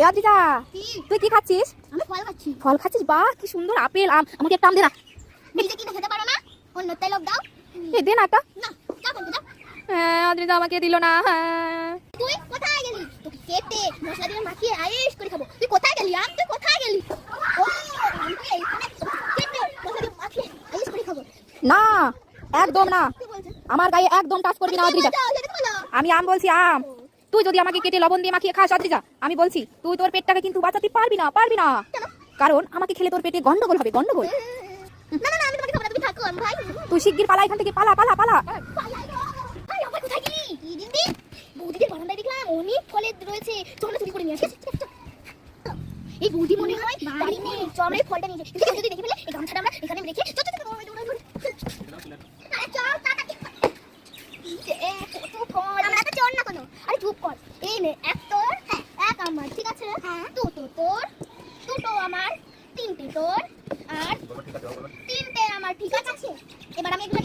আদ্রিতা, তুই কি খাচ্ছিস? আমি ফল খাচ্ছি। ফল খাচ্ছিস? বাহ, কি সুন্দর আপেল, আম। আমাকে একটা আম দে না। নিজে কিনে খেতে পারো না, অন্যটাই লোক দাও। দে না একটা। না, যা বলতে দাও। হ্যাঁ, আদ্রিতা আমাকে দিল না। হ্যাঁ, তুই কোথায় গেলি? তোকে কেটে মশলা দিয়ে মাখিয়ে আয়েশ করে খাবো। তুই কোথায় গেলি? আম তুই কোথায় গেলি? ও, আমি এইখানে কেটে মশলা দিয়ে মাখিয়ে আয়েশ করে খাবো। না, একদম না। কি বলছিস? আমার গায়ে একদম টাচ করবি না আদ্রিতা। আমি আম বলছি, আম। তুই যদি আমাকে কেটে লবণ দিয়ে মাখিয়ে খাস আদ্রিতা, আমি বলছি তুই তোর পেটটাকে কিন্তু বাঁচাতে পারবি না, পারবি না। কারণ আমাকে খেলে তোর পেটে গন্ডগোল হবে, গন্ডগোল। না না না, আমি তোমাকে খাবো না, তুমি থাকো। আমি ভাই তুই শিগগির পালা এখান থেকে, পালা পালা পালা। ভাই আমার কোথায় গেলি? এই দিন দিন বৌদিদের বারান্দায় দেখলাম অনেক ফলের রয়েছে। চলো চুরি করে নিয়ে আসি। এই বৌদি মনে হয় বাড়ি নেই, চলো এই ফলটা নিয়ে যাই। কিন্তু যদি দেখে ফেলে এই গামছাটা আমরা এখানে রেখে চল চল চল আরে চল তাড়াতাড়ি। কত ফল, আমরা তো চল না কোনো। আরে চুপ কর। এই নে, এক তোর, হ্যাঁ এক আমার, ঠিক আছে? হ্যাঁ দুটো তোর, দুটো আমার, তিনটে তোর, আর তিনটে আমার, ঠিক আছে? এবার আমি এগুলো